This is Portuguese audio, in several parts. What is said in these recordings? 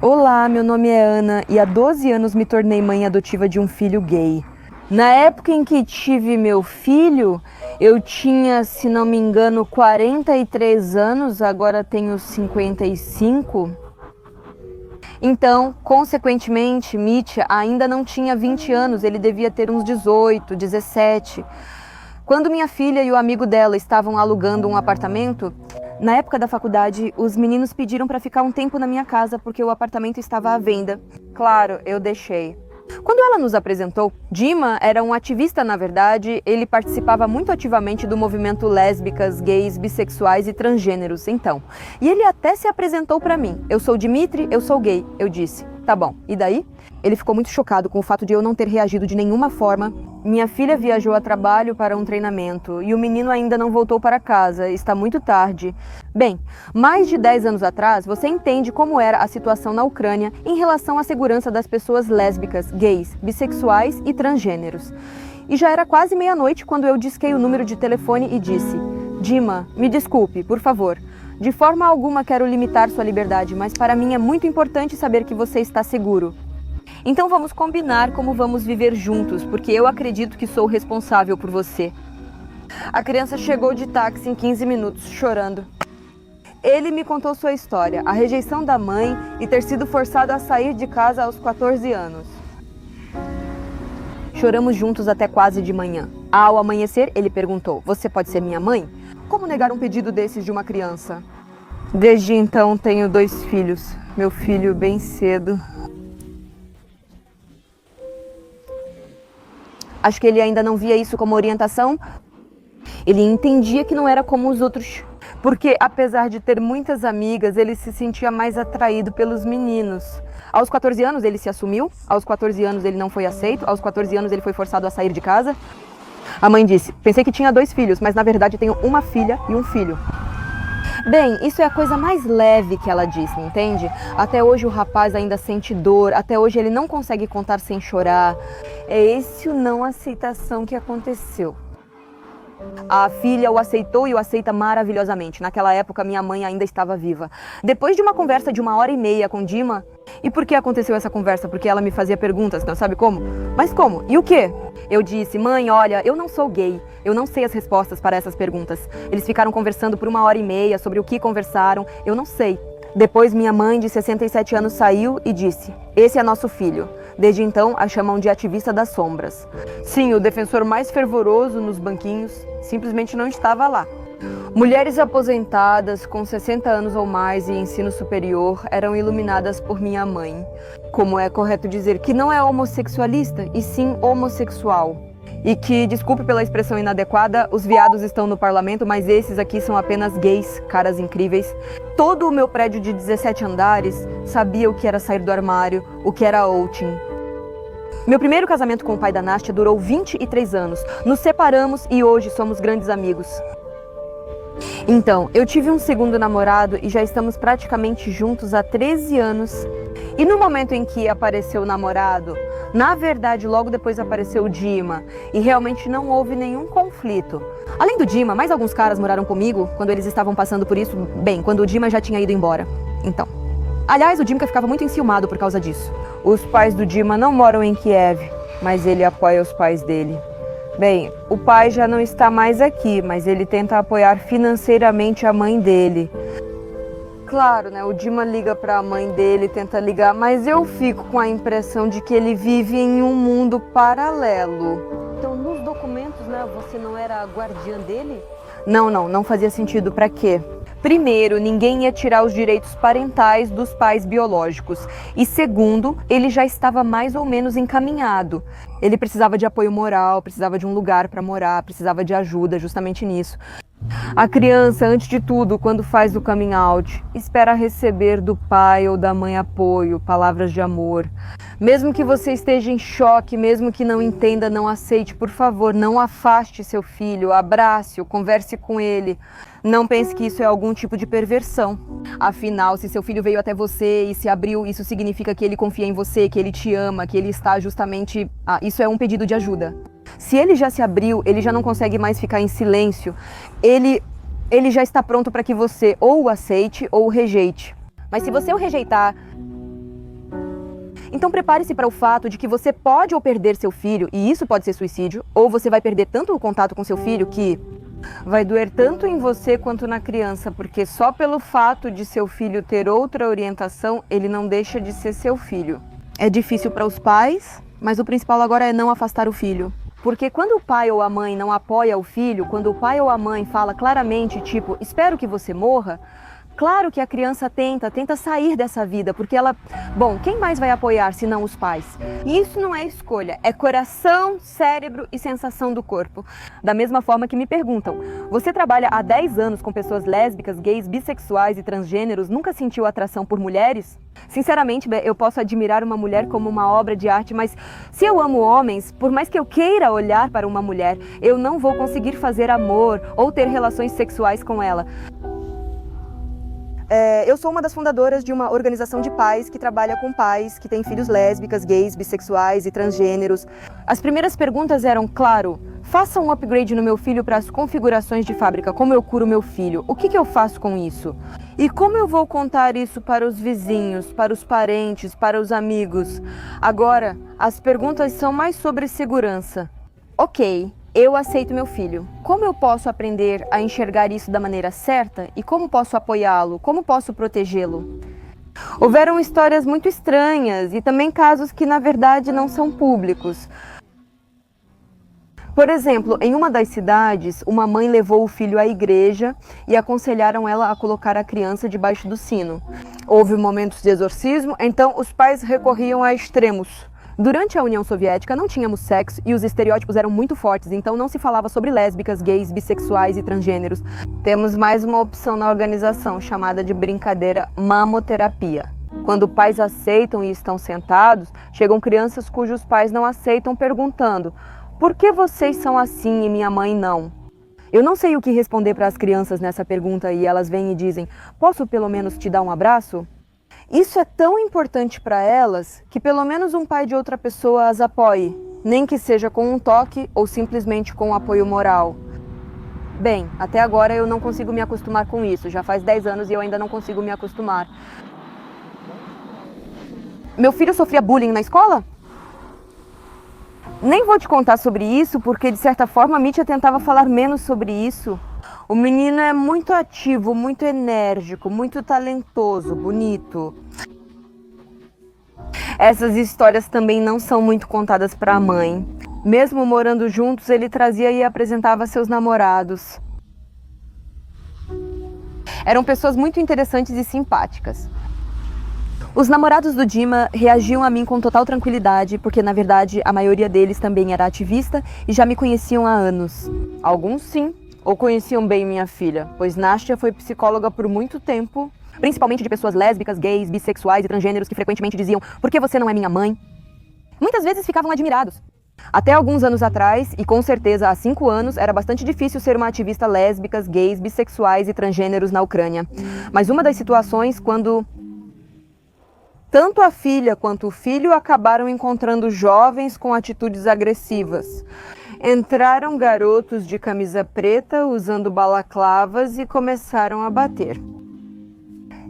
Olá, meu nome é Ana e há 12 anos me tornei mãe adotiva de um filho gay. Na época em que tive meu filho, eu tinha, se não me engano, 43 anos, agora tenho 55. Então, consequentemente, Mitya ainda não tinha 20 anos, ele devia ter uns 18, 17. Quando minha filha e o amigo dela estavam alugando um apartamento, na época da faculdade, os meninos pediram para ficar um tempo na minha casa porque o apartamento estava à venda. Claro, eu deixei. Quando ela nos apresentou, Dima era um ativista, na verdade. Ele participava muito ativamente do movimento lésbicas, gays, bissexuais e transgêneros, então. E ele até se apresentou para mim. Eu sou Dimitri, eu sou gay. Eu disse, tá bom, e daí? Ele ficou muito chocado com o fato de eu não ter reagido de nenhuma forma. Minha filha viajou a trabalho para um treinamento e o menino ainda não voltou para casa, está muito tarde. Bem, mais de 10 anos atrás, você entende como era a situação na Ucrânia em relação à segurança das pessoas lésbicas, gays, bissexuais e transgêneros. E já era quase meia-noite quando eu disquei o número de telefone e disse: Dima, me desculpe, por favor. De forma alguma quero limitar sua liberdade, mas para mim é muito importante saber que você está seguro. Então vamos combinar como vamos viver juntos, porque eu acredito que sou responsável por você. A criança chegou de táxi em 15 minutos, chorando. Ele me contou sua história, a rejeição da mãe e ter sido forçado a sair de casa aos 14 anos. Choramos juntos até quase de manhã. Ao amanhecer, ele perguntou, você pode ser minha mãe? Como negar um pedido desses de uma criança? Desde então tenho 2 filhos. Meu filho bem cedo. Acho que ele ainda não via isso como orientação. Ele entendia que não era como os outros. Porque, apesar de ter muitas amigas, ele se sentia mais atraído pelos meninos. Aos 14 anos ele se assumiu. Aos 14 anos ele não foi aceito. Aos 14 anos ele foi forçado a sair de casa. A mãe disse, pensei que tinha 2 filhos, mas na verdade tenho uma filha e um filho. Bem, isso é a coisa mais leve que ela disse, entende? Até hoje o rapaz ainda sente dor, até hoje ele não consegue contar sem chorar. É esse o não aceitação que aconteceu. A filha o aceitou e o aceita maravilhosamente. Naquela época minha mãe ainda estava viva. Depois de uma conversa de 1h30 com Dima, e por que aconteceu essa conversa? Porque ela me fazia perguntas, não sabe como? Mas como? E o quê? Eu disse, mãe, olha, eu não sou gay, eu não sei as respostas para essas perguntas. Eles ficaram conversando por 1h30 sobre o que conversaram, eu não sei. Depois minha mãe de 67 anos saiu e disse, esse é nosso filho. Desde então a chamam de ativista das sombras. Sim, o defensor mais fervoroso nos banquinhos simplesmente não estava lá. Mulheres aposentadas com 60 anos ou mais e ensino superior eram iluminadas por minha mãe. Como é correto dizer que não é homossexualista, e sim homossexual. E que, desculpe pela expressão inadequada, os viados estão no parlamento, mas esses aqui são apenas gays, caras incríveis. Todo o meu prédio de 17 andares sabia o que era sair do armário, o que era outing. Meu primeiro casamento com o pai da Nastya durou 23 anos. Nos separamos e hoje somos grandes amigos. Então, eu tive um segundo namorado e já estamos praticamente juntos há 13 anos. E no momento em que apareceu o namorado, na verdade logo depois apareceu o Dima e realmente não houve nenhum conflito. Além do Dima, mais alguns caras moraram comigo quando eles estavam passando por isso, bem, quando o Dima já tinha ido embora. Então, aliás, o Dimka ficava muito enciumado por causa disso. Os pais do Dima não moram em Kiev, mas ele apoia os pais dele. Bem, o pai já não está mais aqui, mas ele tenta apoiar financeiramente a mãe dele. Claro, né? O Dima liga para a mãe dele, tenta ligar, mas eu fico com a impressão de que ele vive em um mundo paralelo. Então, nos documentos, né, você não era a guardiã dele? Não fazia sentido. Para quê? Primeiro, ninguém ia tirar os direitos parentais dos pais biológicos. E segundo, ele já estava mais ou menos encaminhado. Ele precisava de apoio moral, precisava de um lugar para morar, precisava de ajuda justamente nisso. A criança, antes de tudo, quando faz o coming out, espera receber do pai ou da mãe apoio, palavras de amor. Mesmo que você esteja em choque, mesmo que não entenda, não aceite, por favor, não afaste seu filho, abrace-o, converse com ele. Não pense que isso é algum tipo de perversão. Afinal, se seu filho veio até você e se abriu, isso significa que ele confia em você, que ele te ama, que ele está justamente... isso é um pedido de ajuda. Se ele já se abriu, ele já não consegue mais ficar em silêncio. Ele já está pronto para que você ou o aceite ou o rejeite. Mas se você o rejeitar, Então prepare-se para o fato de que você pode ou perder seu filho, e isso pode ser suicídio, ou você vai perder tanto o contato com seu filho que vai doer tanto em você quanto na criança, porque só pelo fato de seu filho ter outra orientação, ele não deixa de ser seu filho. É difícil para os pais, mas o principal agora é não afastar o filho. Porque quando o pai ou a mãe não apoia o filho, quando o pai ou a mãe fala claramente, tipo, espero que você morra, claro que a criança tenta sair dessa vida, porque ela... Bom, quem mais vai apoiar se não os pais? E isso não é escolha, é coração, cérebro e sensação do corpo. Da mesma forma que me perguntam, você trabalha há 10 anos com pessoas lésbicas, gays, bissexuais e transgêneros, nunca sentiu atração por mulheres? Sinceramente, eu posso admirar uma mulher como uma obra de arte, mas se eu amo homens, por mais que eu queira olhar para uma mulher, eu não vou conseguir fazer amor ou ter relações sexuais com ela. Eu sou uma das fundadoras de uma organização de pais que trabalha com pais que têm filhos lésbicas, gays, bissexuais e transgêneros. As primeiras perguntas eram, claro, faça um upgrade no meu filho para as configurações de fábrica, como eu curo meu filho, o que eu faço com isso? E como eu vou contar isso para os vizinhos, para os parentes, para os amigos? Agora, as perguntas são mais sobre segurança. Ok. Eu aceito meu filho. Como eu posso aprender a enxergar isso da maneira certa? E como posso apoiá-lo? Como posso protegê-lo? Houveram histórias muito estranhas e também casos que, na verdade, não são públicos. Por exemplo, em uma das cidades, uma mãe levou o filho à igreja e aconselharam ela a colocar a criança debaixo do sino. Houve momentos de exorcismo, então os pais recorriam a extremos. Durante a União Soviética não tínhamos sexo e os estereótipos eram muito fortes, então não se falava sobre lésbicas, gays, bissexuais e transgêneros. Temos mais uma opção na organização, chamada de brincadeira mamoterapia. Quando pais aceitam e estão sentados, chegam crianças cujos pais não aceitam perguntando: por que vocês são assim e minha mãe não? Eu não sei o que responder para as crianças nessa pergunta e elas vêm e dizem: posso pelo menos te dar um abraço? Isso é tão importante para elas que pelo menos um pai de outra pessoa as apoie, nem que seja com um toque ou simplesmente com um apoio moral. Bem, até agora eu não consigo me acostumar com isso, já faz 10 anos e eu ainda não consigo me acostumar. Meu filho sofria bullying na escola? Nem vou te contar sobre isso, porque de certa forma a Mitya tentava falar menos sobre isso. O menino é muito ativo, muito enérgico, muito talentoso, bonito. Essas histórias também não são muito contadas para a mãe. Mesmo morando juntos, ele trazia e apresentava seus namorados. Eram pessoas muito interessantes e simpáticas. Os namorados do Dima reagiam a mim com total tranquilidade, porque na verdade a maioria deles também era ativista e já me conheciam há anos. Alguns sim, ou conheciam bem minha filha, pois Nastya foi psicóloga por muito tempo, principalmente de pessoas lésbicas, gays, bissexuais e transgêneros que frequentemente diziam: por que você não é minha mãe? Muitas vezes ficavam admirados. Até alguns anos atrás, e com certeza há 5 anos, era bastante difícil ser uma ativista lésbicas, gays, bissexuais e transgêneros na Ucrânia. Mas uma das situações quando tanto a filha quanto o filho acabaram encontrando jovens com atitudes agressivas. Entraram garotos de camisa preta usando balaclavas e começaram a bater.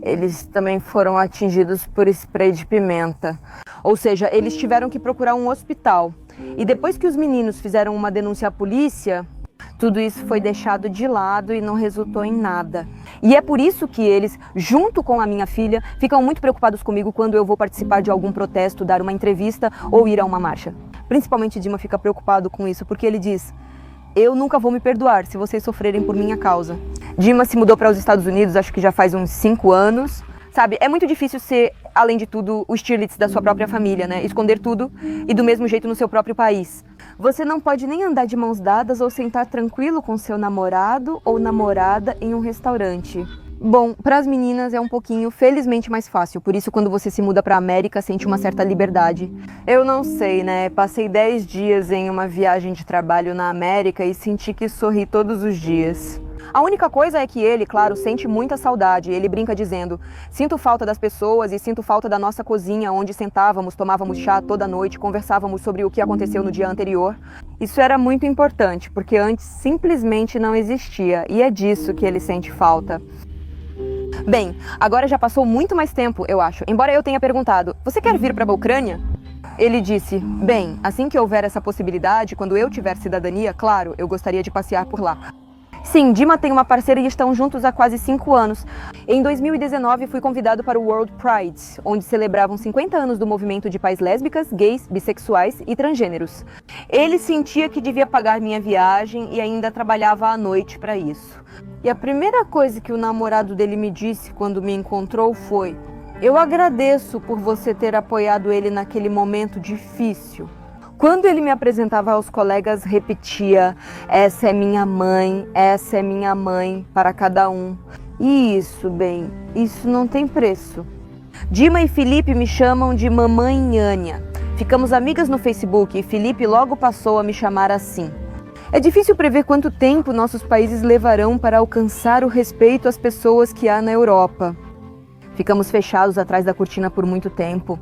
Eles também foram atingidos por spray de pimenta. Ou seja, eles tiveram que procurar um hospital. E depois que os meninos fizeram uma denúncia à polícia, tudo isso foi deixado de lado e não resultou em nada. E é por isso que eles, junto com a minha filha, ficam muito preocupados comigo quando eu vou participar de algum protesto, dar uma entrevista ou ir a uma marcha. Principalmente Dima fica preocupado com isso, porque ele diz: eu nunca vou me perdoar se vocês sofrerem por minha causa. Dima se mudou para os Estados Unidos, acho que já faz uns 5 anos. Sabe, é muito difícil ser, além de tudo, o Stirlitz da sua própria família, né? Esconder tudo e do mesmo jeito no seu próprio país. Você não pode nem andar de mãos dadas ou sentar tranquilo com seu namorado ou namorada em um restaurante. Bom, para as meninas é um pouquinho, felizmente, mais fácil. Por isso, quando você se muda para a América, sente uma certa liberdade. Eu não sei, né? Passei 10 dias em uma viagem de trabalho na América e senti que sorri todos os dias. A única coisa é que ele, claro, sente muita saudade. Ele brinca dizendo: sinto falta das pessoas e sinto falta da nossa cozinha, onde sentávamos, tomávamos chá toda noite, conversávamos sobre o que aconteceu no dia anterior. Isso era muito importante, porque antes simplesmente não existia, e é disso que ele sente falta. Bem, agora já passou muito mais tempo, eu acho. Embora eu tenha perguntado, você quer vir para a Ucrânia? Ele disse, bem, assim que houver essa possibilidade, quando eu tiver cidadania, claro, eu gostaria de passear por lá. Sim, Dima tem uma parceira e estão juntos há quase 5 anos. Em 2019, fui convidado para o World Pride, onde celebravam 50 anos do movimento de pais lésbicas, gays, bissexuais e transgêneros. Ele sentia que devia pagar minha viagem e ainda trabalhava à noite para isso. E a primeira coisa que o namorado dele me disse quando me encontrou foi: eu agradeço por você ter apoiado ele naquele momento difícil. Quando ele me apresentava aos colegas, repetia, essa é minha mãe, para cada um. E isso, bem, isso não tem preço. Dima e Felipe me chamam de Mamãe Nhânia. Ficamos amigas no Facebook e Felipe logo passou a me chamar assim. É difícil prever quanto tempo nossos países levarão para alcançar o respeito às pessoas que há na Europa. Ficamos fechados atrás da cortina por muito tempo.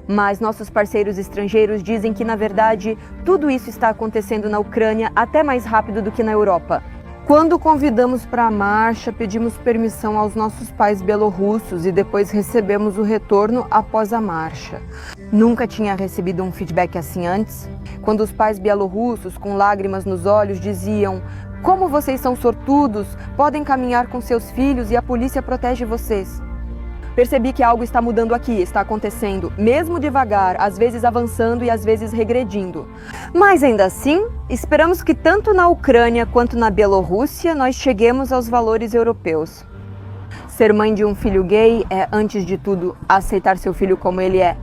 Mas nossos parceiros estrangeiros dizem que, na verdade, tudo isso está acontecendo na Ucrânia até mais rápido do que na Europa. Quando convidamos para a marcha, pedimos permissão aos nossos pais belorrussos e depois recebemos o retorno após a marcha. Nunca tinha recebido um feedback assim antes. Quando os pais bielorrussos, com lágrimas nos olhos, diziam: como vocês são sortudos, podem caminhar com seus filhos e a polícia protege vocês. Percebi que algo está mudando aqui, está acontecendo, mesmo devagar, às vezes avançando e às vezes regredindo. Mas ainda assim, esperamos que tanto na Ucrânia quanto na Bielorrússia nós cheguemos aos valores europeus. Ser mãe de um filho gay é, antes de tudo, aceitar seu filho como ele é,